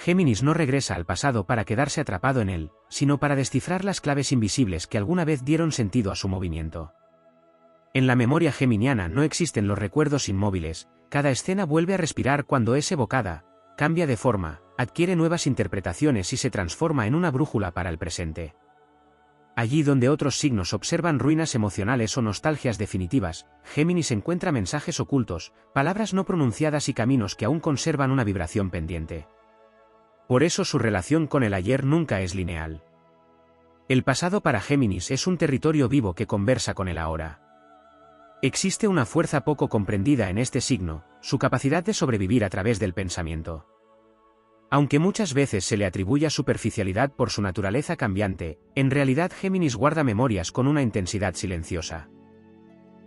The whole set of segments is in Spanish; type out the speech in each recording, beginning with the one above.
Géminis no regresa al pasado para quedarse atrapado en él, sino para descifrar las claves invisibles que alguna vez dieron sentido a su movimiento. En la memoria geminiana no existen los recuerdos inmóviles, cada escena vuelve a respirar cuando es evocada, cambia de forma, adquiere nuevas interpretaciones y se transforma en una brújula para el presente. Allí donde otros signos observan ruinas emocionales o nostalgias definitivas, Géminis encuentra mensajes ocultos, palabras no pronunciadas y caminos que aún conservan una vibración pendiente. Por eso su relación con el ayer nunca es lineal. El pasado para Géminis es un territorio vivo que conversa con el ahora. Existe una fuerza poco comprendida en este signo, su capacidad de sobrevivir a través del pensamiento. Aunque muchas veces se le atribuya superficialidad por su naturaleza cambiante, en realidad Géminis guarda memorias con una intensidad silenciosa.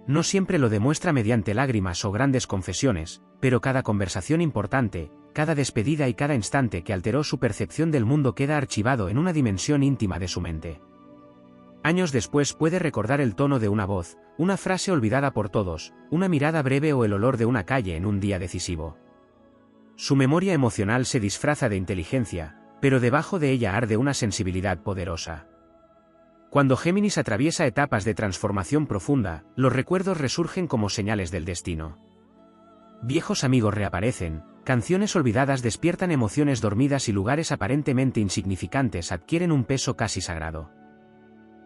No siempre lo demuestra mediante lágrimas o grandes confesiones, pero cada conversación importante, cada despedida y cada instante que alteró su percepción del mundo queda archivado en una dimensión íntima de su mente. Años después puede recordar el tono de una voz, una frase olvidada por todos, una mirada breve o el olor de una calle en un día decisivo. Su memoria emocional se disfraza de inteligencia, pero debajo de ella arde una sensibilidad poderosa. Cuando Géminis atraviesa etapas de transformación profunda, los recuerdos resurgen como señales del destino. Viejos amigos reaparecen, canciones olvidadas despiertan emociones dormidas y lugares aparentemente insignificantes adquieren un peso casi sagrado.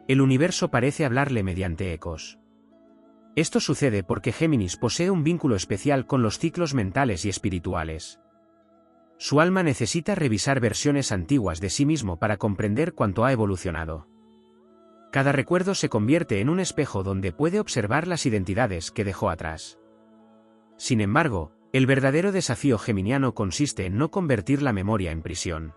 El universo parece hablarle mediante ecos. Esto sucede porque Géminis posee un vínculo especial con los ciclos mentales y espirituales. Su alma necesita revisar versiones antiguas de sí mismo para comprender cuánto ha evolucionado. Cada recuerdo se convierte en un espejo donde puede observar las identidades que dejó atrás. Sin embargo, el verdadero desafío geminiano consiste en no convertir la memoria en prisión.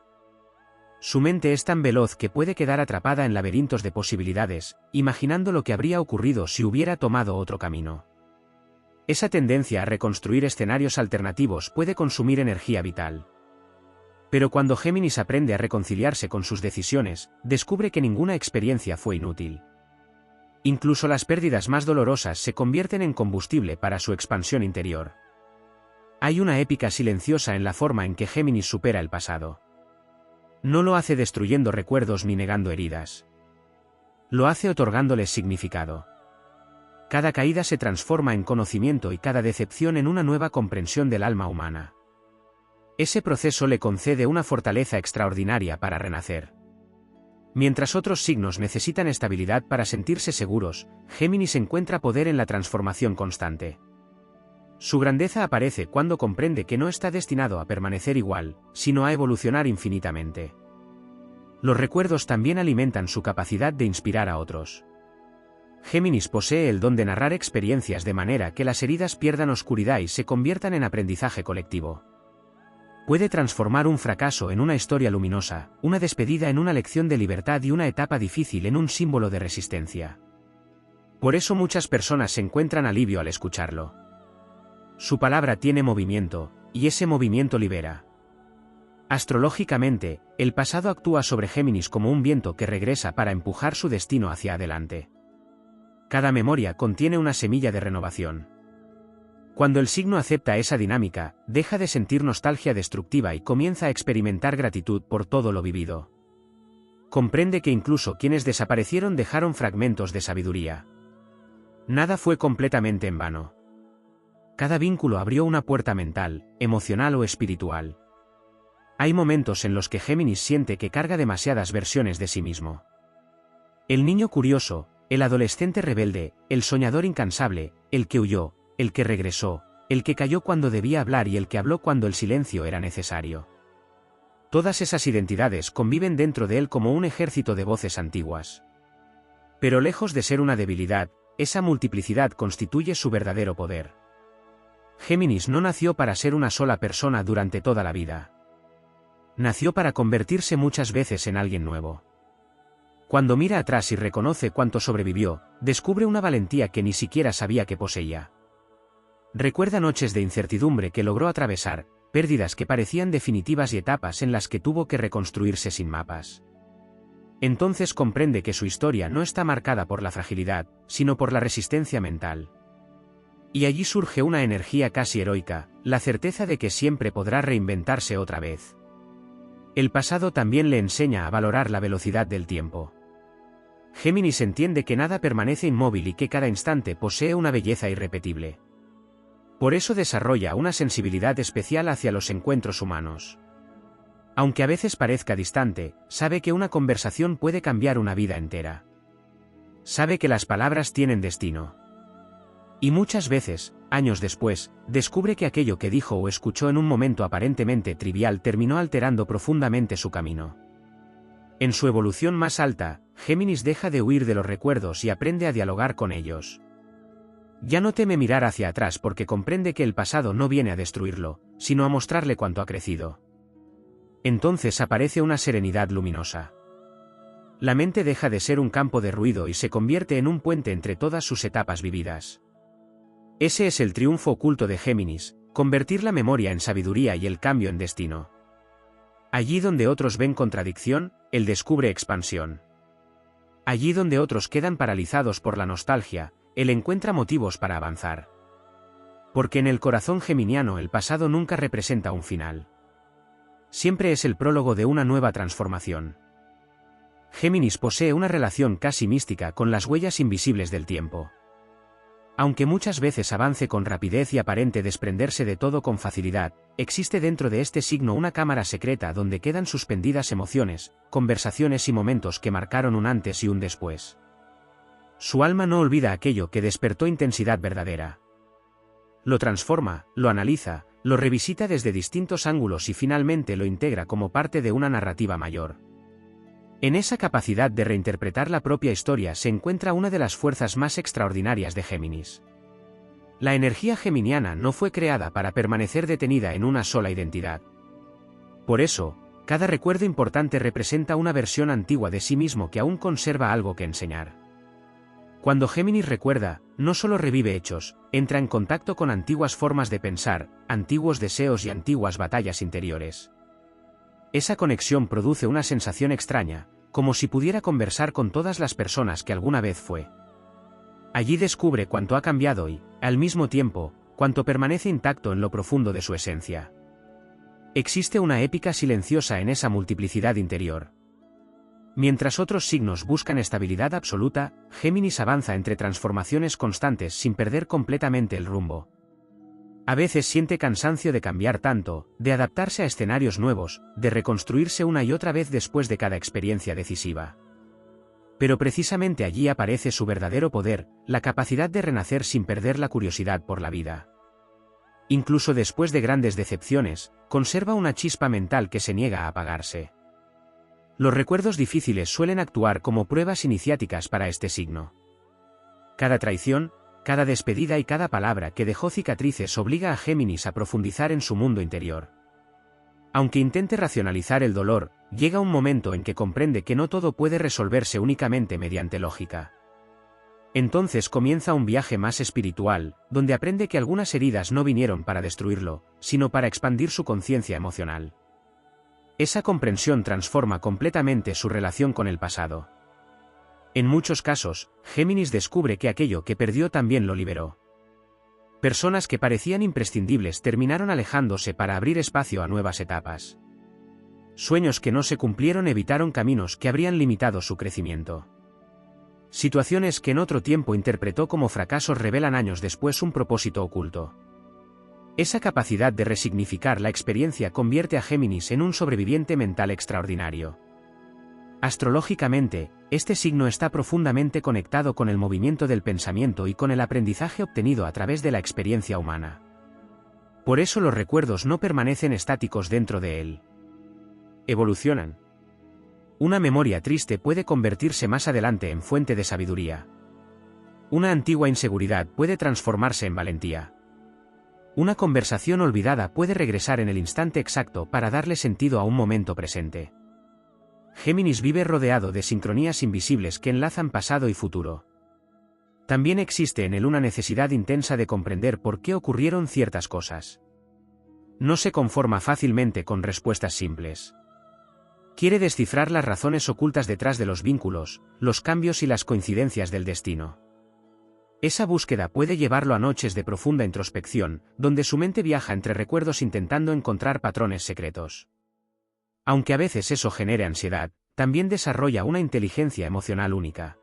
Su mente es tan veloz que puede quedar atrapada en laberintos de posibilidades, imaginando lo que habría ocurrido si hubiera tomado otro camino. Esa tendencia a reconstruir escenarios alternativos puede consumir energía vital. Pero cuando Géminis aprende a reconciliarse con sus decisiones, descubre que ninguna experiencia fue inútil. Incluso las pérdidas más dolorosas se convierten en combustible para su expansión interior. Hay una épica silenciosa en la forma en que Géminis supera el pasado. No lo hace destruyendo recuerdos ni negando heridas. Lo hace otorgándoles significado. Cada caída se transforma en conocimiento y cada decepción en una nueva comprensión del alma humana. Ese proceso le concede una fortaleza extraordinaria para renacer. Mientras otros signos necesitan estabilidad para sentirse seguros, Géminis encuentra poder en la transformación constante. Su grandeza aparece cuando comprende que no está destinado a permanecer igual, sino a evolucionar infinitamente. Los recuerdos también alimentan su capacidad de inspirar a otros. Géminis posee el don de narrar experiencias de manera que las heridas pierdan oscuridad y se conviertan en aprendizaje colectivo. Puede transformar un fracaso en una historia luminosa, una despedida en una lección de libertad y una etapa difícil en un símbolo de resistencia. Por eso muchas personas encuentran alivio al escucharlo. Su palabra tiene movimiento, y ese movimiento libera. Astrológicamente, el pasado actúa sobre Géminis como un viento que regresa para empujar su destino hacia adelante. Cada memoria contiene una semilla de renovación. Cuando el signo acepta esa dinámica, deja de sentir nostalgia destructiva y comienza a experimentar gratitud por todo lo vivido. Comprende que incluso quienes desaparecieron dejaron fragmentos de sabiduría. Nada fue completamente en vano. Cada vínculo abrió una puerta mental, emocional o espiritual. Hay momentos en los que Géminis siente que carga demasiadas versiones de sí mismo. El niño curioso, el adolescente rebelde, el soñador incansable, el que huyó, el que regresó, el que calló cuando debía hablar y el que habló cuando el silencio era necesario. Todas esas identidades conviven dentro de él como un ejército de voces antiguas. Pero lejos de ser una debilidad, esa multiplicidad constituye su verdadero poder. Géminis no nació para ser una sola persona durante toda la vida. Nació para convertirse muchas veces en alguien nuevo. Cuando mira atrás y reconoce cuánto sobrevivió, descubre una valentía que ni siquiera sabía que poseía. Recuerda noches de incertidumbre que logró atravesar, pérdidas que parecían definitivas y etapas en las que tuvo que reconstruirse sin mapas. Entonces comprende que su historia no está marcada por la fragilidad, sino por la resistencia mental. Y allí surge una energía casi heroica, la certeza de que siempre podrá reinventarse otra vez. El pasado también le enseña a valorar la velocidad del tiempo. Géminis entiende que nada permanece inmóvil y que cada instante posee una belleza irrepetible. Por eso desarrolla una sensibilidad especial hacia los encuentros humanos. Aunque a veces parezca distante, sabe que una conversación puede cambiar una vida entera. Sabe que las palabras tienen destino. Y muchas veces, años después, descubre que aquello que dijo o escuchó en un momento aparentemente trivial terminó alterando profundamente su camino. En su evolución más alta, Géminis deja de huir de los recuerdos y aprende a dialogar con ellos. Ya no teme mirar hacia atrás porque comprende que el pasado no viene a destruirlo, sino a mostrarle cuánto ha crecido. Entonces aparece una serenidad luminosa. La mente deja de ser un campo de ruido y se convierte en un puente entre todas sus etapas vividas. Ese es el triunfo oculto de Géminis, convertir la memoria en sabiduría y el cambio en destino. Allí donde otros ven contradicción, él descubre expansión. Allí donde otros quedan paralizados por la nostalgia, él encuentra motivos para avanzar. Porque en el corazón geminiano el pasado nunca representa un final. Siempre es el prólogo de una nueva transformación. Géminis posee una relación casi mística con las huellas invisibles del tiempo. Aunque muchas veces avance con rapidez y aparente desprenderse de todo con facilidad, existe dentro de este signo una cámara secreta donde quedan suspendidas emociones, conversaciones y momentos que marcaron un antes y un después. Su alma no olvida aquello que despertó intensidad verdadera. Lo transforma, lo analiza, lo revisita desde distintos ángulos y finalmente lo integra como parte de una narrativa mayor. En esa capacidad de reinterpretar la propia historia se encuentra una de las fuerzas más extraordinarias de Géminis. La energía geminiana no fue creada para permanecer detenida en una sola identidad. Por eso, cada recuerdo importante representa una versión antigua de sí mismo que aún conserva algo que enseñar. Cuando Géminis recuerda, no solo revive hechos, entra en contacto con antiguas formas de pensar, antiguos deseos y antiguas batallas interiores. Esa conexión produce una sensación extraña, como si pudiera conversar con todas las personas que alguna vez fue. Allí descubre cuánto ha cambiado y, al mismo tiempo, cuánto permanece intacto en lo profundo de su esencia. Existe una épica silenciosa en esa multiplicidad interior. Mientras otros signos buscan estabilidad absoluta, Géminis avanza entre transformaciones constantes sin perder completamente el rumbo. A veces siente cansancio de cambiar tanto, de adaptarse a escenarios nuevos, de reconstruirse una y otra vez después de cada experiencia decisiva. Pero precisamente allí aparece su verdadero poder, la capacidad de renacer sin perder la curiosidad por la vida. Incluso después de grandes decepciones, conserva una chispa mental que se niega a apagarse. Los recuerdos difíciles suelen actuar como pruebas iniciáticas para este signo. Cada traición, cada despedida y cada palabra que dejó cicatrices obliga a Géminis a profundizar en su mundo interior. Aunque intente racionalizar el dolor, llega un momento en que comprende que no todo puede resolverse únicamente mediante lógica. Entonces comienza un viaje más espiritual, donde aprende que algunas heridas no vinieron para destruirlo, sino para expandir su conciencia emocional. Esa comprensión transforma completamente su relación con el pasado. En muchos casos, Géminis descubre que aquello que perdió también lo liberó. Personas que parecían imprescindibles terminaron alejándose para abrir espacio a nuevas etapas. Sueños que no se cumplieron evitaron caminos que habrían limitado su crecimiento. Situaciones que en otro tiempo interpretó como fracasos revelan años después un propósito oculto. Esa capacidad de resignificar la experiencia convierte a Géminis en un sobreviviente mental extraordinario. Astrológicamente, este signo está profundamente conectado con el movimiento del pensamiento y con el aprendizaje obtenido a través de la experiencia humana. Por eso los recuerdos no permanecen estáticos dentro de él. Evolucionan. Una memoria triste puede convertirse más adelante en fuente de sabiduría. Una antigua inseguridad puede transformarse en valentía. Una conversación olvidada puede regresar en el instante exacto para darle sentido a un momento presente. Géminis vive rodeado de sincronías invisibles que enlazan pasado y futuro. También existe en él una necesidad intensa de comprender por qué ocurrieron ciertas cosas. No se conforma fácilmente con respuestas simples. Quiere descifrar las razones ocultas detrás de los vínculos, los cambios y las coincidencias del destino. Esa búsqueda puede llevarlo a noches de profunda introspección, donde su mente viaja entre recuerdos intentando encontrar patrones secretos. Aunque a veces eso genere ansiedad, también desarrolla una inteligencia emocional única.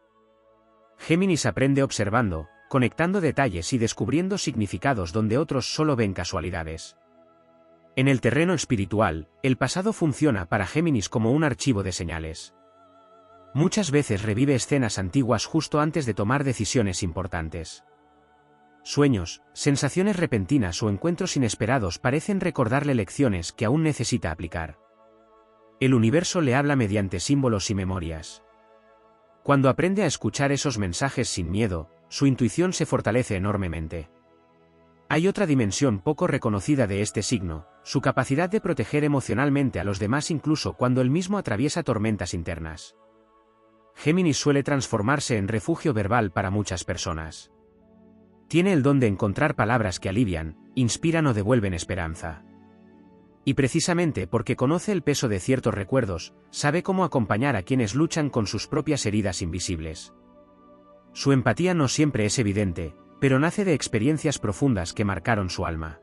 Géminis aprende observando, conectando detalles y descubriendo significados donde otros solo ven casualidades. En el terreno espiritual, el pasado funciona para Géminis como un archivo de señales. Muchas veces revive escenas antiguas justo antes de tomar decisiones importantes. Sueños, sensaciones repentinas o encuentros inesperados parecen recordarle lecciones que aún necesita aplicar. El universo le habla mediante símbolos y memorias. Cuando aprende a escuchar esos mensajes sin miedo, su intuición se fortalece enormemente. Hay otra dimensión poco reconocida de este signo, su capacidad de proteger emocionalmente a los demás incluso cuando él mismo atraviesa tormentas internas. Géminis suele transformarse en refugio verbal para muchas personas. Tiene el don de encontrar palabras que alivian, inspiran o devuelven esperanza. Y precisamente porque conoce el peso de ciertos recuerdos, sabe cómo acompañar a quienes luchan con sus propias heridas invisibles. Su empatía no siempre es evidente, pero nace de experiencias profundas que marcaron su alma.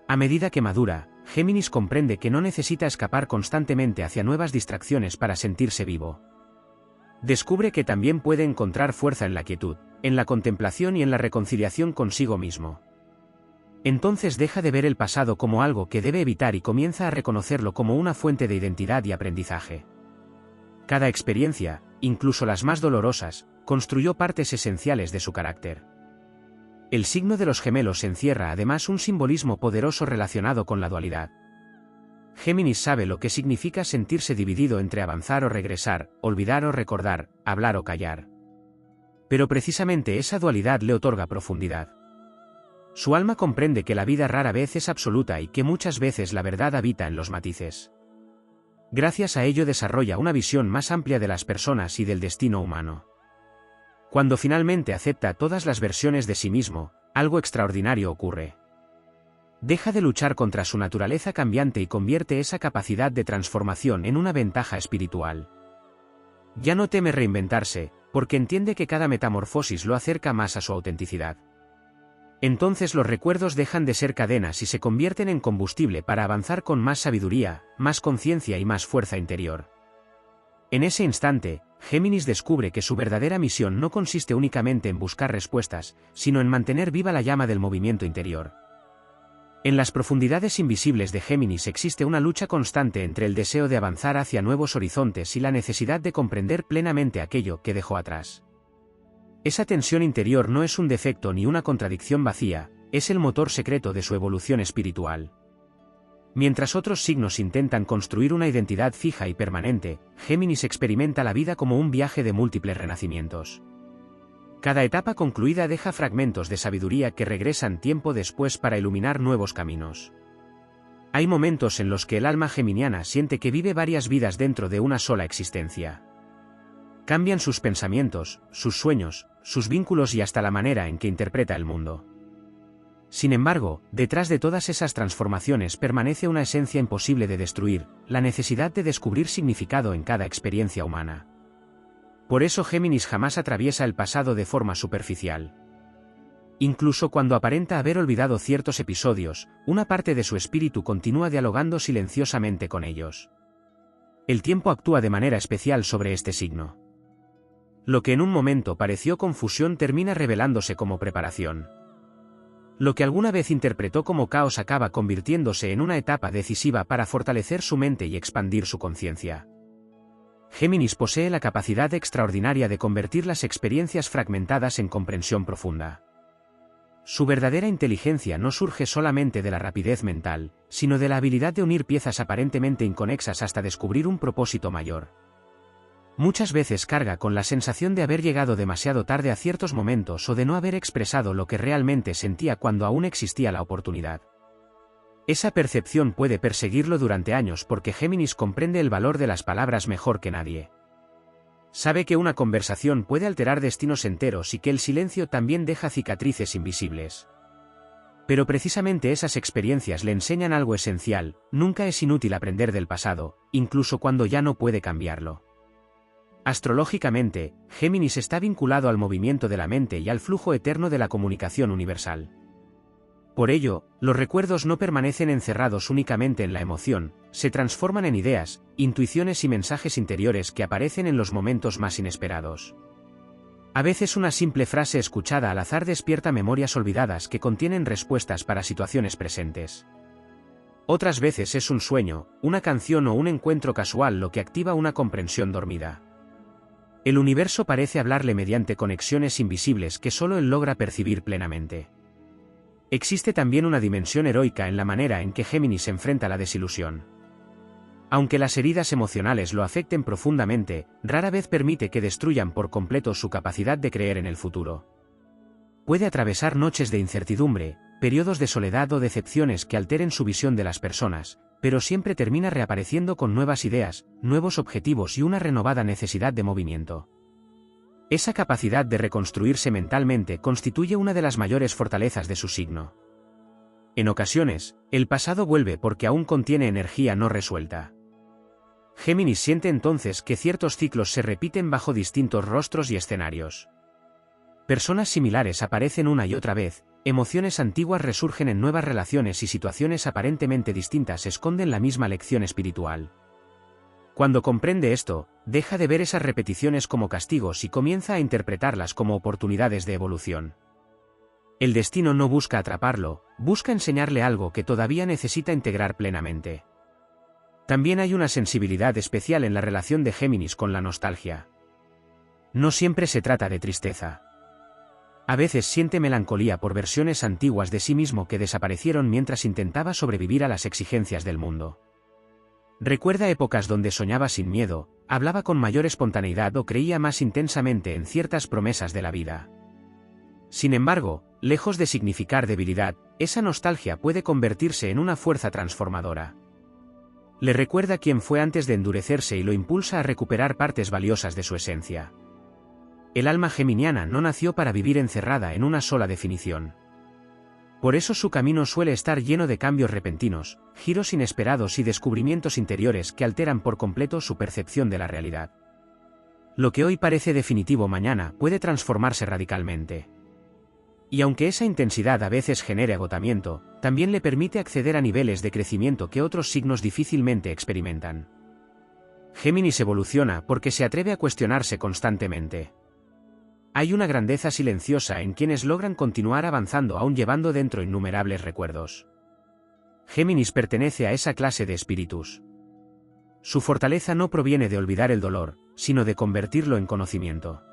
A medida que madura, Géminis comprende que no necesita escapar constantemente hacia nuevas distracciones para sentirse vivo. Descubre que también puede encontrar fuerza en la quietud, en la contemplación y en la reconciliación consigo mismo. Entonces deja de ver el pasado como algo que debe evitar y comienza a reconocerlo como una fuente de identidad y aprendizaje. Cada experiencia, incluso las más dolorosas, construyó partes esenciales de su carácter. El signo de los gemelos encierra además un simbolismo poderoso relacionado con la dualidad. Géminis sabe lo que significa sentirse dividido entre avanzar o regresar, olvidar o recordar, hablar o callar. Pero precisamente esa dualidad le otorga profundidad. Su alma comprende que la vida rara vez es absoluta y que muchas veces la verdad habita en los matices. Gracias a ello desarrolla una visión más amplia de las personas y del destino humano. Cuando finalmente acepta todas las versiones de sí mismo, algo extraordinario ocurre. Deja de luchar contra su naturaleza cambiante y convierte esa capacidad de transformación en una ventaja espiritual. Ya no teme reinventarse, porque entiende que cada metamorfosis lo acerca más a su autenticidad. Entonces los recuerdos dejan de ser cadenas y se convierten en combustible para avanzar con más sabiduría, más conciencia y más fuerza interior. En ese instante, Géminis descubre que su verdadera misión no consiste únicamente en buscar respuestas, sino en mantener viva la llama del movimiento interior. En las profundidades invisibles de Géminis existe una lucha constante entre el deseo de avanzar hacia nuevos horizontes y la necesidad de comprender plenamente aquello que dejó atrás. Esa tensión interior no es un defecto ni una contradicción vacía, es el motor secreto de su evolución espiritual. Mientras otros signos intentan construir una identidad fija y permanente, Géminis experimenta la vida como un viaje de múltiples renacimientos. Cada etapa concluida deja fragmentos de sabiduría que regresan tiempo después para iluminar nuevos caminos. Hay momentos en los que el alma geminiana siente que vive varias vidas dentro de una sola existencia. Cambian sus pensamientos, sus sueños, sus vínculos y hasta la manera en que interpreta el mundo. Sin embargo, detrás de todas esas transformaciones permanece una esencia imposible de destruir, la necesidad de descubrir significado en cada experiencia humana. Por eso Géminis jamás atraviesa el pasado de forma superficial. Incluso cuando aparenta haber olvidado ciertos episodios, una parte de su espíritu continúa dialogando silenciosamente con ellos. El tiempo actúa de manera especial sobre este signo. Lo que en un momento pareció confusión termina revelándose como preparación. Lo que alguna vez interpretó como caos acaba convirtiéndose en una etapa decisiva para fortalecer su mente y expandir su conciencia. Géminis posee la capacidad extraordinaria de convertir las experiencias fragmentadas en comprensión profunda. Su verdadera inteligencia no surge solamente de la rapidez mental, sino de la habilidad de unir piezas aparentemente inconexas hasta descubrir un propósito mayor. Muchas veces carga con la sensación de haber llegado demasiado tarde a ciertos momentos o de no haber expresado lo que realmente sentía cuando aún existía la oportunidad. Esa percepción puede perseguirlo durante años porque Géminis comprende el valor de las palabras mejor que nadie. Sabe que una conversación puede alterar destinos enteros y que el silencio también deja cicatrices invisibles. Pero precisamente esas experiencias le enseñan algo esencial: nunca es inútil aprender del pasado, incluso cuando ya no puede cambiarlo. Astrológicamente, Géminis está vinculado al movimiento de la mente y al flujo eterno de la comunicación universal. Por ello, los recuerdos no permanecen encerrados únicamente en la emoción, se transforman en ideas, intuiciones y mensajes interiores que aparecen en los momentos más inesperados. A veces una simple frase escuchada al azar despierta memorias olvidadas que contienen respuestas para situaciones presentes. Otras veces es un sueño, una canción o un encuentro casual lo que activa una comprensión dormida. El universo parece hablarle mediante conexiones invisibles que solo él logra percibir plenamente. Existe también una dimensión heroica en la manera en que Géminis enfrenta la desilusión. Aunque las heridas emocionales lo afecten profundamente, rara vez permite que destruyan por completo su capacidad de creer en el futuro. Puede atravesar noches de incertidumbre, periodos de soledad o decepciones que alteren su visión de las personas, pero siempre termina reapareciendo con nuevas ideas, nuevos objetivos y una renovada necesidad de movimiento. Esa capacidad de reconstruirse mentalmente constituye una de las mayores fortalezas de su signo. En ocasiones, el pasado vuelve porque aún contiene energía no resuelta. Géminis siente entonces que ciertos ciclos se repiten bajo distintos rostros y escenarios. Personas similares aparecen una y otra vez, emociones antiguas resurgen en nuevas relaciones y situaciones aparentemente distintas esconden la misma lección espiritual. Cuando comprende esto, deja de ver esas repeticiones como castigos y comienza a interpretarlas como oportunidades de evolución. El destino no busca atraparlo, busca enseñarle algo que todavía necesita integrar plenamente. También hay una sensibilidad especial en la relación de Géminis con la nostalgia. No siempre se trata de tristeza. A veces siente melancolía por versiones antiguas de sí mismo que desaparecieron mientras intentaba sobrevivir a las exigencias del mundo. Recuerda épocas donde soñaba sin miedo, hablaba con mayor espontaneidad o creía más intensamente en ciertas promesas de la vida. Sin embargo, lejos de significar debilidad, esa nostalgia puede convertirse en una fuerza transformadora. Le recuerda quién fue antes de endurecerse y lo impulsa a recuperar partes valiosas de su esencia. El alma geminiana no nació para vivir encerrada en una sola definición. Por eso su camino suele estar lleno de cambios repentinos, giros inesperados y descubrimientos interiores que alteran por completo su percepción de la realidad. Lo que hoy parece definitivo mañana puede transformarse radicalmente. Y aunque esa intensidad a veces genere agotamiento, también le permite acceder a niveles de crecimiento que otros signos difícilmente experimentan. Géminis evoluciona porque se atreve a cuestionarse constantemente. Hay una grandeza silenciosa en quienes logran continuar avanzando aún llevando dentro innumerables recuerdos. Géminis pertenece a esa clase de espíritus. Su fortaleza no proviene de olvidar el dolor, sino de convertirlo en conocimiento.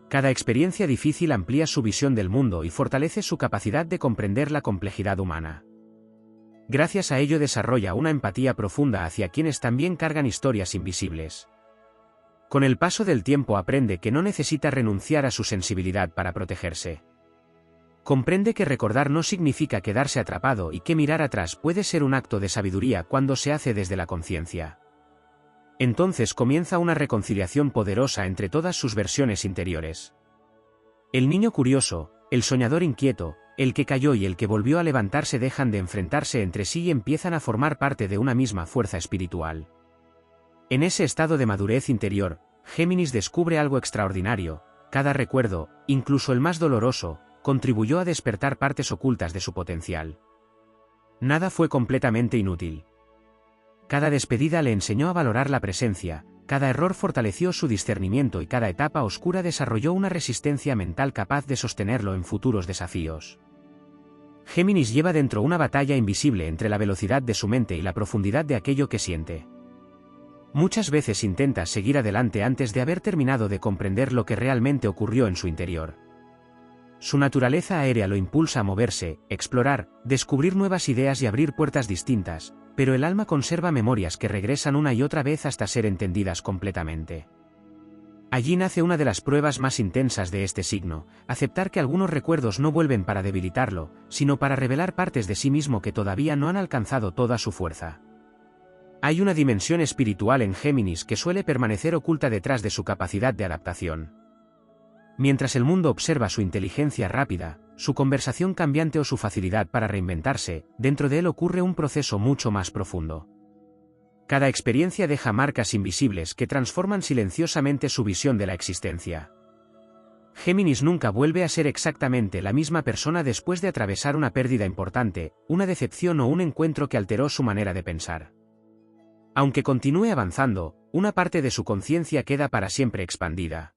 Cada experiencia difícil amplía su visión del mundo y fortalece su capacidad de comprender la complejidad humana. Gracias a ello desarrolla una empatía profunda hacia quienes también cargan historias invisibles. Con el paso del tiempo aprende que no necesita renunciar a su sensibilidad para protegerse. Comprende que recordar no significa quedarse atrapado y que mirar atrás puede ser un acto de sabiduría cuando se hace desde la conciencia. Entonces comienza una reconciliación poderosa entre todas sus versiones interiores. El niño curioso, el soñador inquieto, el que cayó y el que volvió a levantarse dejan de enfrentarse entre sí y empiezan a formar parte de una misma fuerza espiritual. En ese estado de madurez interior, Géminis descubre algo extraordinario: cada recuerdo, incluso el más doloroso, contribuyó a despertar partes ocultas de su potencial. Nada fue completamente inútil. Cada despedida le enseñó a valorar la presencia, cada error fortaleció su discernimiento y cada etapa oscura desarrolló una resistencia mental capaz de sostenerlo en futuros desafíos. Géminis lleva dentro una batalla invisible entre la velocidad de su mente y la profundidad de aquello que siente. Muchas veces intenta seguir adelante antes de haber terminado de comprender lo que realmente ocurrió en su interior. Su naturaleza aérea lo impulsa a moverse, explorar, descubrir nuevas ideas y abrir puertas distintas, pero el alma conserva memorias que regresan una y otra vez hasta ser entendidas completamente. Allí nace una de las pruebas más intensas de este signo: aceptar que algunos recuerdos no vuelven para debilitarlo, sino para revelar partes de sí mismo que todavía no han alcanzado toda su fuerza. Hay una dimensión espiritual en Géminis que suele permanecer oculta detrás de su capacidad de adaptación. Mientras el mundo observa su inteligencia rápida, su conversación cambiante o su facilidad para reinventarse, dentro de él ocurre un proceso mucho más profundo. Cada experiencia deja marcas invisibles que transforman silenciosamente su visión de la existencia. Géminis nunca vuelve a ser exactamente la misma persona después de atravesar una pérdida importante, una decepción o un encuentro que alteró su manera de pensar. Aunque continúe avanzando, una parte de su conciencia queda para siempre expandida.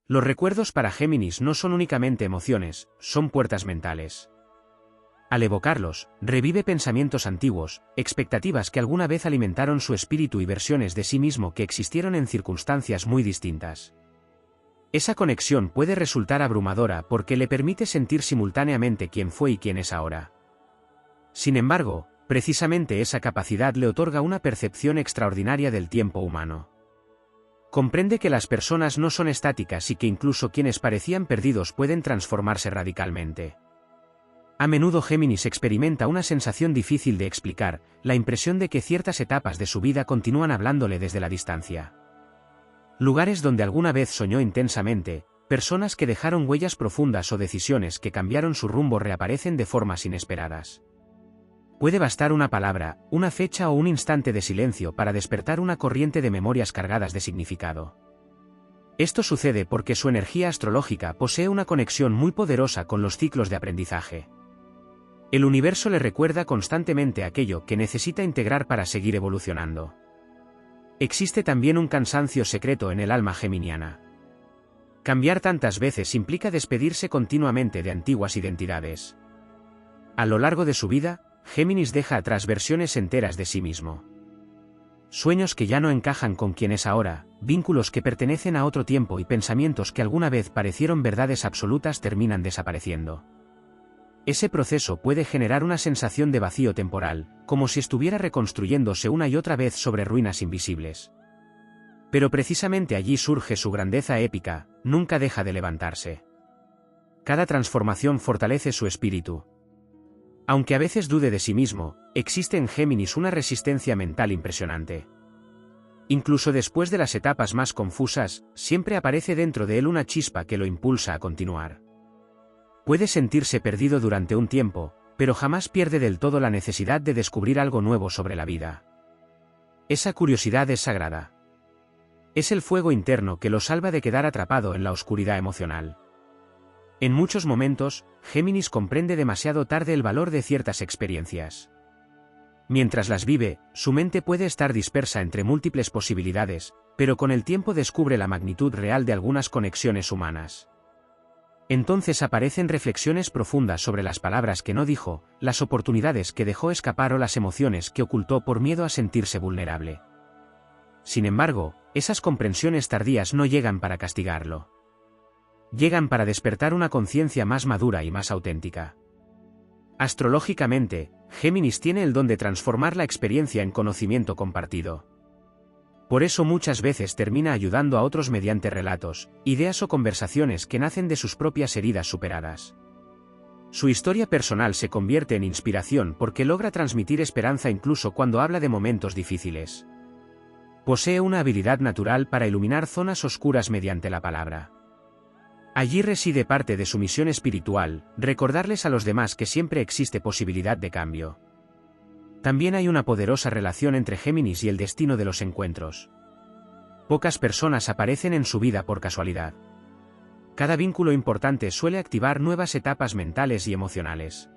Los recuerdos para Géminis no son únicamente emociones, son puertas mentales. Al evocarlos, revive pensamientos antiguos, expectativas que alguna vez alimentaron su espíritu y versiones de sí mismo que existieron en circunstancias muy distintas. Esa conexión puede resultar abrumadora porque le permite sentir simultáneamente quién fue y quién es ahora. Sin embargo, precisamente esa capacidad le otorga una percepción extraordinaria del tiempo humano. Comprende que las personas no son estáticas y que incluso quienes parecían perdidos pueden transformarse radicalmente. A menudo Géminis experimenta una sensación difícil de explicar, la impresión de que ciertas etapas de su vida continúan hablándole desde la distancia. Lugares donde alguna vez soñó intensamente, personas que dejaron huellas profundas o decisiones que cambiaron su rumbo reaparecen de formas inesperadas. Puede bastar una palabra, una fecha o un instante de silencio para despertar una corriente de memorias cargadas de significado. Esto sucede porque su energía astrológica posee una conexión muy poderosa con los ciclos de aprendizaje. El universo le recuerda constantemente aquello que necesita integrar para seguir evolucionando. Existe también un cansancio secreto en el alma geminiana. Cambiar tantas veces implica despedirse continuamente de antiguas identidades. A lo largo de su vida, Géminis deja atrás versiones enteras de sí mismo. Sueños que ya no encajan con quien es ahora, vínculos que pertenecen a otro tiempo y pensamientos que alguna vez parecieron verdades absolutas terminan desapareciendo. Ese proceso puede generar una sensación de vacío temporal, como si estuviera reconstruyéndose una y otra vez sobre ruinas invisibles. Pero precisamente allí surge su grandeza épica, nunca deja de levantarse. Cada transformación fortalece su espíritu. Aunque a veces dude de sí mismo, existe en Géminis una resistencia mental impresionante. Incluso después de las etapas más confusas, siempre aparece dentro de él una chispa que lo impulsa a continuar. Puede sentirse perdido durante un tiempo, pero jamás pierde del todo la necesidad de descubrir algo nuevo sobre la vida. Esa curiosidad es sagrada. Es el fuego interno que lo salva de quedar atrapado en la oscuridad emocional. En muchos momentos, Géminis comprende demasiado tarde el valor de ciertas experiencias. Mientras las vive, su mente puede estar dispersa entre múltiples posibilidades, pero con el tiempo descubre la magnitud real de algunas conexiones humanas. Entonces aparecen reflexiones profundas sobre las palabras que no dijo, las oportunidades que dejó escapar o las emociones que ocultó por miedo a sentirse vulnerable. Sin embargo, esas comprensiones tardías no llegan para castigarlo. Llegan para despertar una conciencia más madura y más auténtica. Astrológicamente, Géminis tiene el don de transformar la experiencia en conocimiento compartido. Por eso muchas veces termina ayudando a otros mediante relatos, ideas o conversaciones que nacen de sus propias heridas superadas. Su historia personal se convierte en inspiración porque logra transmitir esperanza incluso cuando habla de momentos difíciles. Posee una habilidad natural para iluminar zonas oscuras mediante la palabra. Allí reside parte de su misión espiritual, recordarles a los demás que siempre existe posibilidad de cambio. También hay una poderosa relación entre Géminis y el destino de los encuentros. Pocas personas aparecen en su vida por casualidad. Cada vínculo importante suele activar nuevas etapas mentales y emocionales.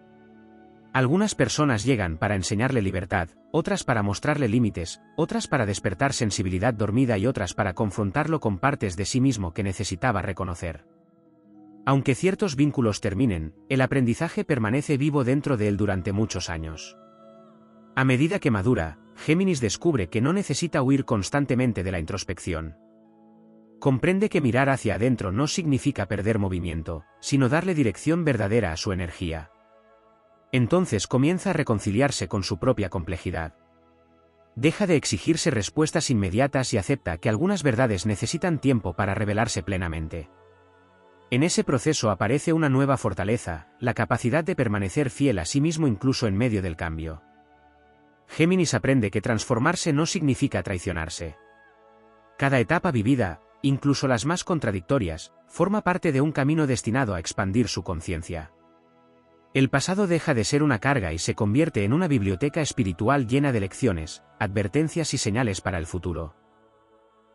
Algunas personas llegan para enseñarle libertad, otras para mostrarle límites, otras para despertar sensibilidad dormida y otras para confrontarlo con partes de sí mismo que necesitaba reconocer. Aunque ciertos vínculos terminen, el aprendizaje permanece vivo dentro de él durante muchos años. A medida que madura, Géminis descubre que no necesita huir constantemente de la introspección. Comprende que mirar hacia adentro no significa perder movimiento, sino darle dirección verdadera a su energía. Entonces comienza a reconciliarse con su propia complejidad. Deja de exigirse respuestas inmediatas y acepta que algunas verdades necesitan tiempo para revelarse plenamente. En ese proceso aparece una nueva fortaleza, la capacidad de permanecer fiel a sí mismo incluso en medio del cambio. Géminis aprende que transformarse no significa traicionarse. Cada etapa vivida, incluso las más contradictorias, forma parte de un camino destinado a expandir su conciencia. El pasado deja de ser una carga y se convierte en una biblioteca espiritual llena de lecciones, advertencias y señales para el futuro.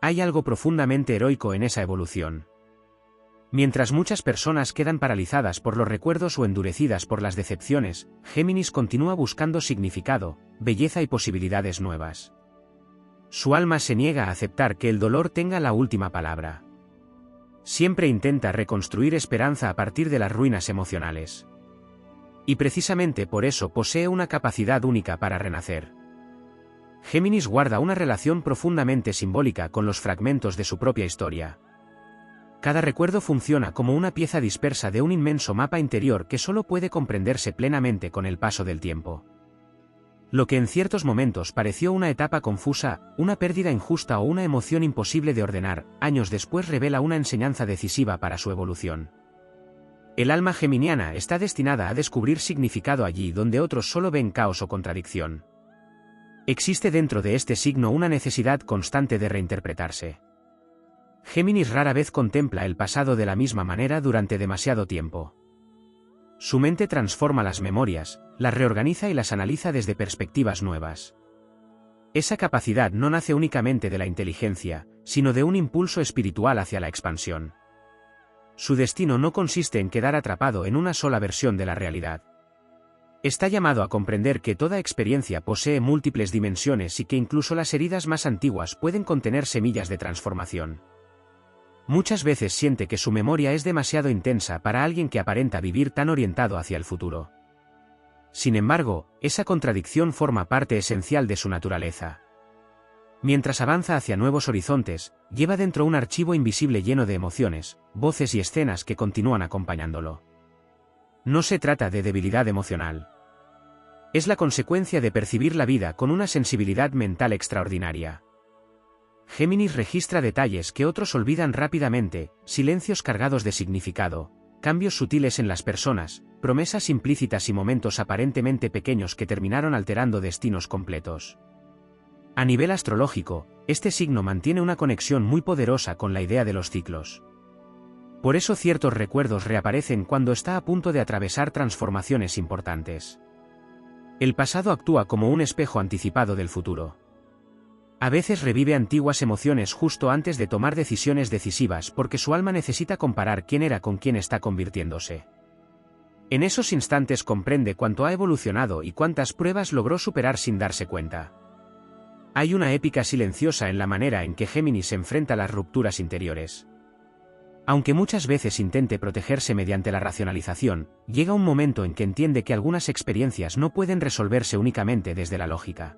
Hay algo profundamente heroico en esa evolución. Mientras muchas personas quedan paralizadas por los recuerdos o endurecidas por las decepciones, Géminis continúa buscando significado, belleza y posibilidades nuevas. Su alma se niega a aceptar que el dolor tenga la última palabra. Siempre intenta reconstruir esperanza a partir de las ruinas emocionales. Y precisamente por eso posee una capacidad única para renacer. Géminis guarda una relación profundamente simbólica con los fragmentos de su propia historia. Cada recuerdo funciona como una pieza dispersa de un inmenso mapa interior que solo puede comprenderse plenamente con el paso del tiempo. Lo que en ciertos momentos pareció una etapa confusa, una pérdida injusta o una emoción imposible de ordenar, años después revela una enseñanza decisiva para su evolución. El alma geminiana está destinada a descubrir significado allí donde otros solo ven caos o contradicción. Existe dentro de este signo una necesidad constante de reinterpretarse. Géminis rara vez contempla el pasado de la misma manera durante demasiado tiempo. Su mente transforma las memorias, las reorganiza y las analiza desde perspectivas nuevas. Esa capacidad no nace únicamente de la inteligencia, sino de un impulso espiritual hacia la expansión. Su destino no consiste en quedar atrapado en una sola versión de la realidad. Está llamado a comprender que toda experiencia posee múltiples dimensiones y que incluso las heridas más antiguas pueden contener semillas de transformación. Muchas veces siente que su memoria es demasiado intensa para alguien que aparenta vivir tan orientado hacia el futuro. Sin embargo, esa contradicción forma parte esencial de su naturaleza. Mientras avanza hacia nuevos horizontes, lleva dentro un archivo invisible lleno de emociones, voces y escenas que continúan acompañándolo. No se trata de debilidad emocional. Es la consecuencia de percibir la vida con una sensibilidad mental extraordinaria. Géminis registra detalles que otros olvidan rápidamente, silencios cargados de significado, cambios sutiles en las personas, promesas implícitas y momentos aparentemente pequeños que terminaron alterando destinos completos. A nivel astrológico, este signo mantiene una conexión muy poderosa con la idea de los ciclos. Por eso ciertos recuerdos reaparecen cuando está a punto de atravesar transformaciones importantes. El pasado actúa como un espejo anticipado del futuro. A veces revive antiguas emociones justo antes de tomar decisiones decisivas porque su alma necesita comparar quién era con quién está convirtiéndose. En esos instantes comprende cuánto ha evolucionado y cuántas pruebas logró superar sin darse cuenta. Hay una épica silenciosa en la manera en que Géminis enfrenta las rupturas interiores. Aunque muchas veces intente protegerse mediante la racionalización, llega un momento en que entiende que algunas experiencias no pueden resolverse únicamente desde la lógica.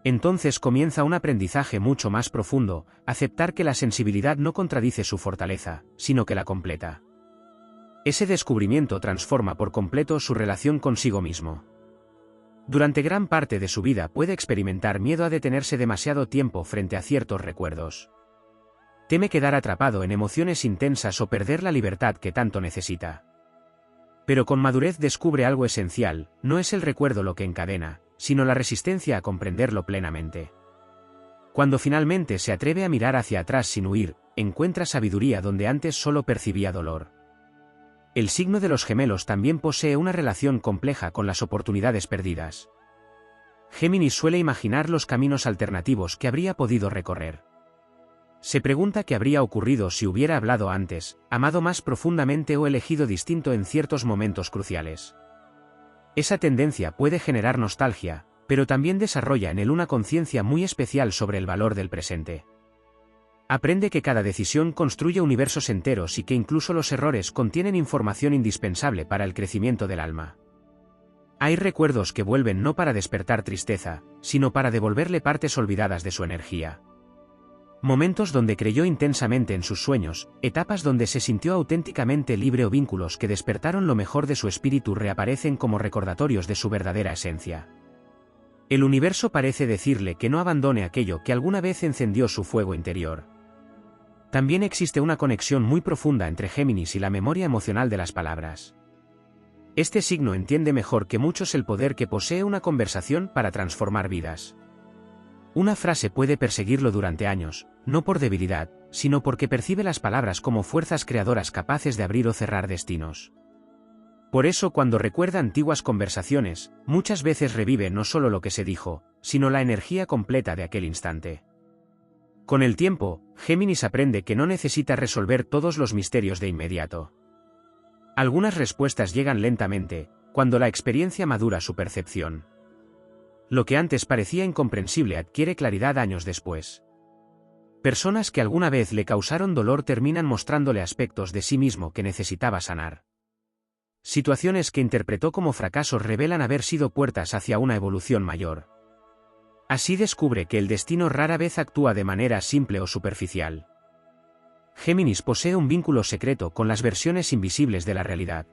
Entonces comienza un aprendizaje mucho más profundo, aceptar que la sensibilidad no contradice su fortaleza, sino que la completa. Ese descubrimiento transforma por completo su relación consigo mismo. Durante gran parte de su vida puede experimentar miedo a detenerse demasiado tiempo frente a ciertos recuerdos. Teme quedar atrapado en emociones intensas o perder la libertad que tanto necesita. Pero con madurez descubre algo esencial: no es el recuerdo lo que encadena, sino la resistencia a comprenderlo plenamente. Cuando finalmente se atreve a mirar hacia atrás sin huir, encuentra sabiduría donde antes solo percibía dolor. El signo de los gemelos también posee una relación compleja con las oportunidades perdidas. Géminis suele imaginar los caminos alternativos que habría podido recorrer. Se pregunta qué habría ocurrido si hubiera hablado antes, amado más profundamente o elegido distinto en ciertos momentos cruciales. Esa tendencia puede generar nostalgia, pero también desarrolla en él una conciencia muy especial sobre el valor del presente. Aprende que cada decisión construye universos enteros y que incluso los errores contienen información indispensable para el crecimiento del alma. Hay recuerdos que vuelven no para despertar tristeza, sino para devolverle partes olvidadas de su energía. Momentos donde creyó intensamente en sus sueños, etapas donde se sintió auténticamente libre o vínculos que despertaron lo mejor de su espíritu reaparecen como recordatorios de su verdadera esencia. El universo parece decirle que no abandone aquello que alguna vez encendió su fuego interior. También existe una conexión muy profunda entre Géminis y la memoria emocional de las palabras. Este signo entiende mejor que muchos el poder que posee una conversación para transformar vidas. Una frase puede perseguirlo durante años, no por debilidad, sino porque percibe las palabras como fuerzas creadoras capaces de abrir o cerrar destinos. Por eso cuando recuerda antiguas conversaciones, muchas veces revive no solo lo que se dijo, sino la energía completa de aquel instante. Con el tiempo, Géminis aprende que no necesita resolver todos los misterios de inmediato. Algunas respuestas llegan lentamente, cuando la experiencia madura su percepción. Lo que antes parecía incomprensible adquiere claridad años después. Personas que alguna vez le causaron dolor terminan mostrándole aspectos de sí mismo que necesitaba sanar. Situaciones que interpretó como fracasos revelan haber sido puertas hacia una evolución mayor. Así descubre que el destino rara vez actúa de manera simple o superficial. Géminis posee un vínculo secreto con las versiones invisibles de la realidad.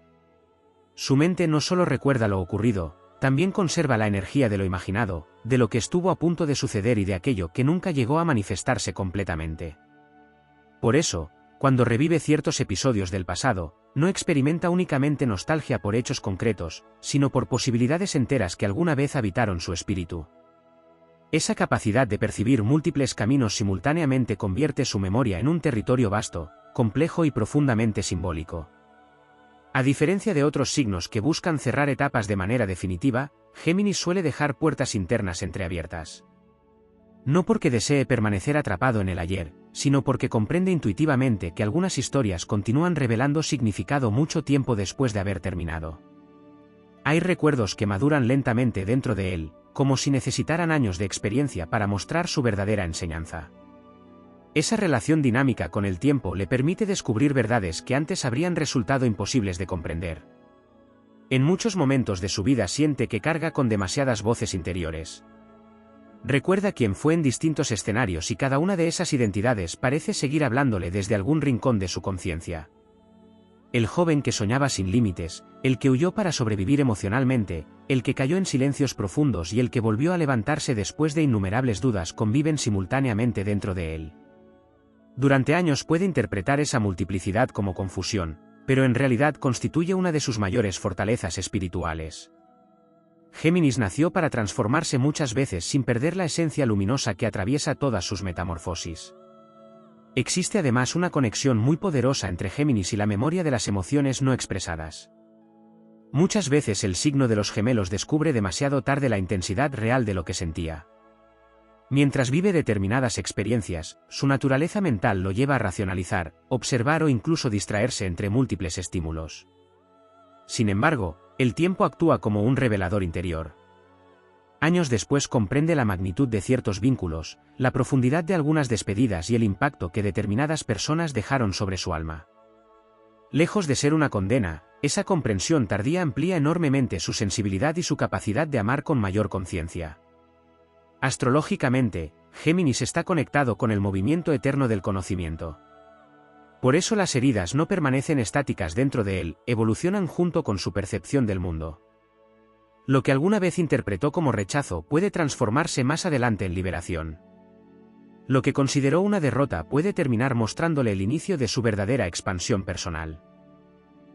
Su mente no solo recuerda lo ocurrido, también conserva la energía de lo imaginado, de lo que estuvo a punto de suceder y de aquello que nunca llegó a manifestarse completamente. Por eso, cuando revive ciertos episodios del pasado, no experimenta únicamente nostalgia por hechos concretos, sino por posibilidades enteras que alguna vez habitaron su espíritu. Esa capacidad de percibir múltiples caminos simultáneamente convierte su memoria en un territorio vasto, complejo y profundamente simbólico. A diferencia de otros signos que buscan cerrar etapas de manera definitiva, Géminis suele dejar puertas internas entreabiertas. No porque desee permanecer atrapado en el ayer, sino porque comprende intuitivamente que algunas historias continúan revelando significado mucho tiempo después de haber terminado. Hay recuerdos que maduran lentamente dentro de él, como si necesitaran años de experiencia para mostrar su verdadera enseñanza. Esa relación dinámica con el tiempo le permite descubrir verdades que antes habrían resultado imposibles de comprender. En muchos momentos de su vida siente que carga con demasiadas voces interiores. Recuerda quién fue en distintos escenarios y cada una de esas identidades parece seguir hablándole desde algún rincón de su conciencia. El joven que soñaba sin límites, el que huyó para sobrevivir emocionalmente, el que cayó en silencios profundos y el que volvió a levantarse después de innumerables dudas conviven simultáneamente dentro de él. Durante años puede interpretar esa multiplicidad como confusión, pero en realidad constituye una de sus mayores fortalezas espirituales. Géminis nació para transformarse muchas veces sin perder la esencia luminosa que atraviesa todas sus metamorfosis. Existe además una conexión muy poderosa entre Géminis y la memoria de las emociones no expresadas. Muchas veces el signo de los gemelos descubre demasiado tarde la intensidad real de lo que sentía. Mientras vive determinadas experiencias, su naturaleza mental lo lleva a racionalizar, observar o incluso distraerse entre múltiples estímulos. Sin embargo, el tiempo actúa como un revelador interior. Años después comprende la magnitud de ciertos vínculos, la profundidad de algunas despedidas y el impacto que determinadas personas dejaron sobre su alma. Lejos de ser una condena, esa comprensión tardía amplía enormemente su sensibilidad y su capacidad de amar con mayor conciencia. Astrológicamente, Géminis está conectado con el movimiento eterno del conocimiento. Por eso las heridas no permanecen estáticas dentro de él, evolucionan junto con su percepción del mundo. Lo que alguna vez interpretó como rechazo puede transformarse más adelante en liberación. Lo que consideró una derrota puede terminar mostrándole el inicio de su verdadera expansión personal.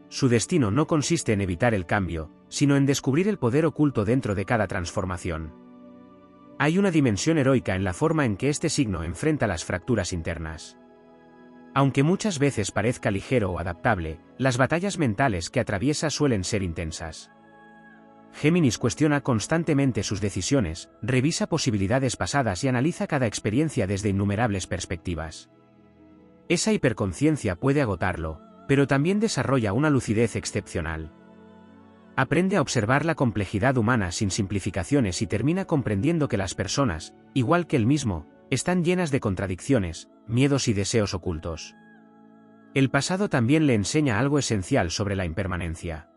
Su destino no consiste en evitar el cambio, sino en descubrir el poder oculto dentro de cada transformación. Hay una dimensión heroica en la forma en que este signo enfrenta las fracturas internas. Aunque muchas veces parezca ligero o adaptable, las batallas mentales que atraviesa suelen ser intensas. Géminis cuestiona constantemente sus decisiones, revisa posibilidades pasadas y analiza cada experiencia desde innumerables perspectivas. Esa hiperconciencia puede agotarlo, pero también desarrolla una lucidez excepcional. Aprende a observar la complejidad humana sin simplificaciones y termina comprendiendo que las personas, igual que él mismo, están llenas de contradicciones, miedos y deseos ocultos. El pasado también le enseña algo esencial sobre la impermanencia.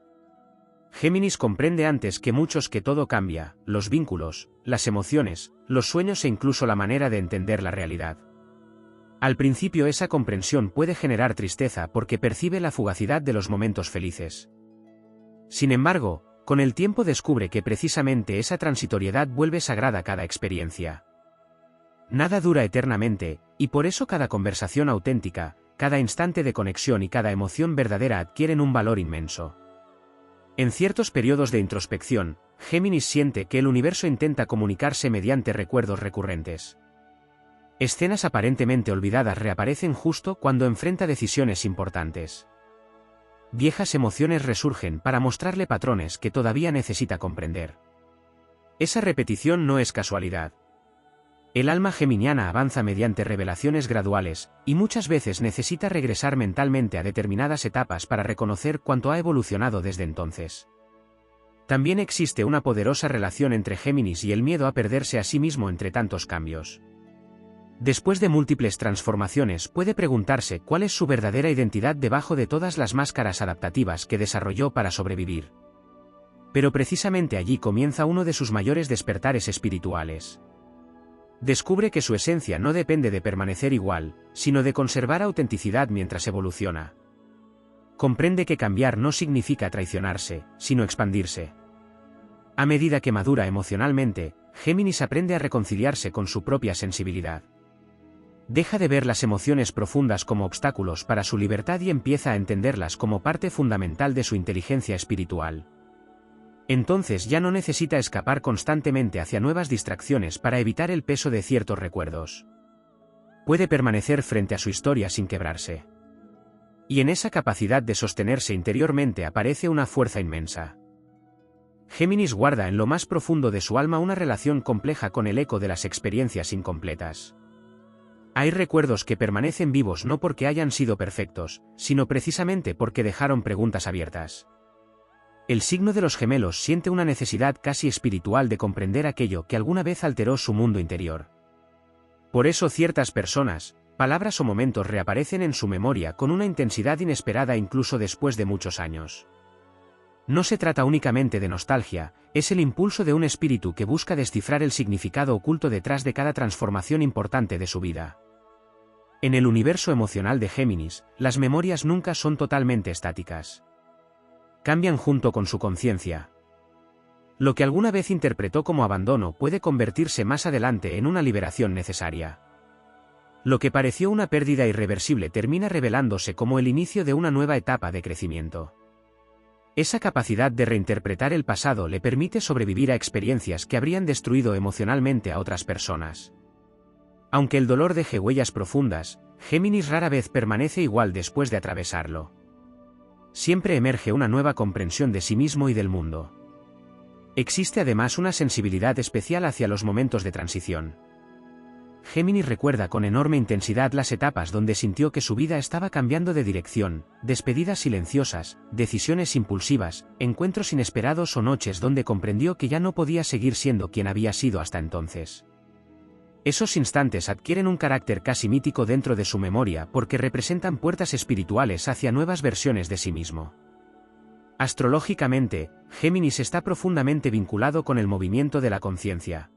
Géminis comprende antes que muchos que todo cambia, los vínculos, las emociones, los sueños e incluso la manera de entender la realidad. Al principio esa comprensión puede generar tristeza porque percibe la fugacidad de los momentos felices. Sin embargo, con el tiempo descubre que precisamente esa transitoriedad vuelve sagrada cada experiencia. Nada dura eternamente, y por eso cada conversación auténtica, cada instante de conexión y cada emoción verdadera adquieren un valor inmenso. En ciertos periodos de introspección, Géminis siente que el universo intenta comunicarse mediante recuerdos recurrentes. Escenas aparentemente olvidadas reaparecen justo cuando enfrenta decisiones importantes. Viejas emociones resurgen para mostrarle patrones que todavía necesita comprender. Esa repetición no es casualidad. El alma geminiana avanza mediante revelaciones graduales, y muchas veces necesita regresar mentalmente a determinadas etapas para reconocer cuánto ha evolucionado desde entonces. También existe una poderosa relación entre Géminis y el miedo a perderse a sí mismo entre tantos cambios. Después de múltiples transformaciones puede preguntarse cuál es su verdadera identidad debajo de todas las máscaras adaptativas que desarrolló para sobrevivir. Pero precisamente allí comienza uno de sus mayores despertares espirituales. Descubre que su esencia no depende de permanecer igual, sino de conservar autenticidad mientras evoluciona. Comprende que cambiar no significa traicionarse, sino expandirse. A medida que madura emocionalmente, Géminis aprende a reconciliarse con su propia sensibilidad. Deja de ver las emociones profundas como obstáculos para su libertad y empieza a entenderlas como parte fundamental de su inteligencia espiritual. Entonces ya no necesita escapar constantemente hacia nuevas distracciones para evitar el peso de ciertos recuerdos. Puede permanecer frente a su historia sin quebrarse. Y en esa capacidad de sostenerse interiormente aparece una fuerza inmensa. Géminis guarda en lo más profundo de su alma una relación compleja con el eco de las experiencias incompletas. Hay recuerdos que permanecen vivos no porque hayan sido perfectos, sino precisamente porque dejaron preguntas abiertas. El signo de los gemelos siente una necesidad casi espiritual de comprender aquello que alguna vez alteró su mundo interior. Por eso ciertas personas, palabras o momentos reaparecen en su memoria con una intensidad inesperada incluso después de muchos años. No se trata únicamente de nostalgia, es el impulso de un espíritu que busca descifrar el significado oculto detrás de cada transformación importante de su vida. En el universo emocional de Géminis, las memorias nunca son totalmente estáticas. Cambian junto con su conciencia. Lo que alguna vez interpretó como abandono puede convertirse más adelante en una liberación necesaria. Lo que pareció una pérdida irreversible termina revelándose como el inicio de una nueva etapa de crecimiento. Esa capacidad de reinterpretar el pasado le permite sobrevivir a experiencias que habrían destruido emocionalmente a otras personas. Aunque el dolor deje huellas profundas, Géminis rara vez permanece igual después de atravesarlo. Siempre emerge una nueva comprensión de sí mismo y del mundo. Existe además una sensibilidad especial hacia los momentos de transición. Géminis recuerda con enorme intensidad las etapas donde sintió que su vida estaba cambiando de dirección, despedidas silenciosas, decisiones impulsivas, encuentros inesperados o noches donde comprendió que ya no podía seguir siendo quien había sido hasta entonces. Esos instantes adquieren un carácter casi mítico dentro de su memoria porque representan puertas espirituales hacia nuevas versiones de sí mismo. Astrológicamente, Géminis está profundamente vinculado con el movimiento de la conciencia.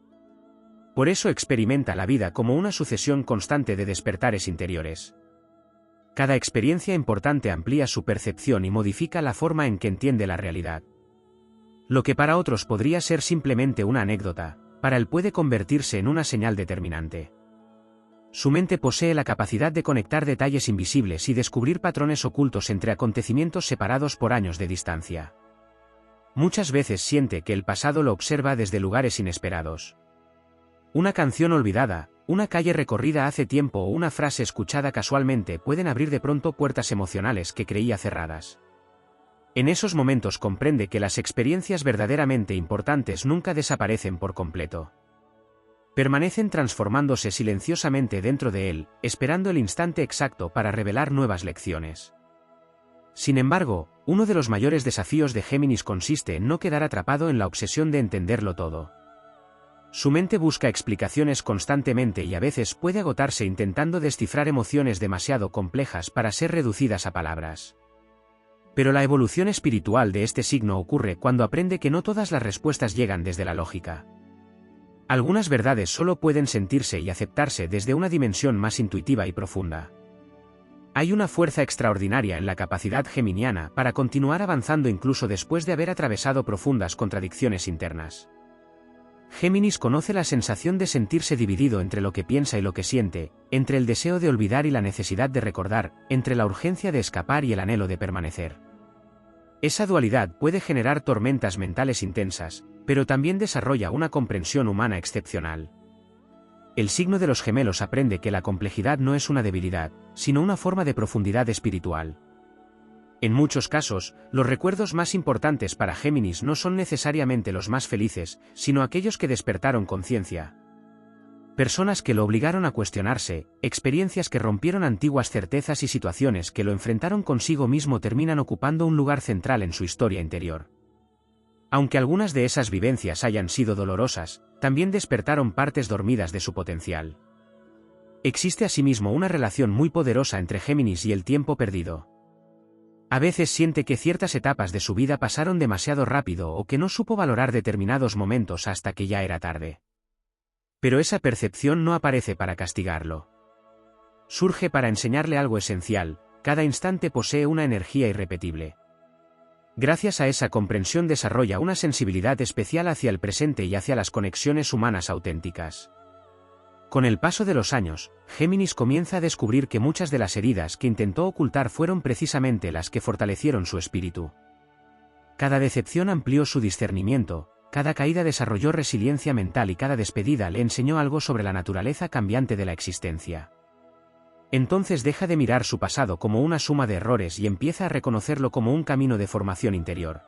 Por eso experimenta la vida como una sucesión constante de despertares interiores. Cada experiencia importante amplía su percepción y modifica la forma en que entiende la realidad. Lo que para otros podría ser simplemente una anécdota, para él puede convertirse en una señal determinante. Su mente posee la capacidad de conectar detalles invisibles y descubrir patrones ocultos entre acontecimientos separados por años de distancia. Muchas veces siente que el pasado lo observa desde lugares inesperados. Una canción olvidada, una calle recorrida hace tiempo o una frase escuchada casualmente pueden abrir de pronto puertas emocionales que creía cerradas. En esos momentos comprende que las experiencias verdaderamente importantes nunca desaparecen por completo. Permanecen transformándose silenciosamente dentro de él, esperando el instante exacto para revelar nuevas lecciones. Sin embargo, uno de los mayores desafíos de Géminis consiste en no quedar atrapado en la obsesión de entenderlo todo. Su mente busca explicaciones constantemente y a veces puede agotarse intentando descifrar emociones demasiado complejas para ser reducidas a palabras. Pero la evolución espiritual de este signo ocurre cuando aprende que no todas las respuestas llegan desde la lógica. Algunas verdades solo pueden sentirse y aceptarse desde una dimensión más intuitiva y profunda. Hay una fuerza extraordinaria en la capacidad geminiana para continuar avanzando incluso después de haber atravesado profundas contradicciones internas. Géminis conoce la sensación de sentirse dividido entre lo que piensa y lo que siente, entre el deseo de olvidar y la necesidad de recordar, entre la urgencia de escapar y el anhelo de permanecer. Esa dualidad puede generar tormentas mentales intensas, pero también desarrolla una comprensión humana excepcional. El signo de los gemelos aprende que la complejidad no es una debilidad, sino una forma de profundidad espiritual. En muchos casos, los recuerdos más importantes para Géminis no son necesariamente los más felices, sino aquellos que despertaron conciencia. Personas que lo obligaron a cuestionarse, experiencias que rompieron antiguas certezas y situaciones que lo enfrentaron consigo mismo terminan ocupando un lugar central en su historia interior. Aunque algunas de esas vivencias hayan sido dolorosas, también despertaron partes dormidas de su potencial. Existe asimismo una relación muy poderosa entre Géminis y el tiempo perdido. A veces siente que ciertas etapas de su vida pasaron demasiado rápido o que no supo valorar determinados momentos hasta que ya era tarde. Pero esa percepción no aparece para castigarlo. Surge para enseñarle algo esencial: cada instante posee una energía irrepetible. Gracias a esa comprensión desarrolla una sensibilidad especial hacia el presente y hacia las conexiones humanas auténticas. Con el paso de los años, Géminis comienza a descubrir que muchas de las heridas que intentó ocultar fueron precisamente las que fortalecieron su espíritu. Cada decepción amplió su discernimiento, cada caída desarrolló resiliencia mental y cada despedida le enseñó algo sobre la naturaleza cambiante de la existencia. Entonces deja de mirar su pasado como una suma de errores y empieza a reconocerlo como un camino de formación interior.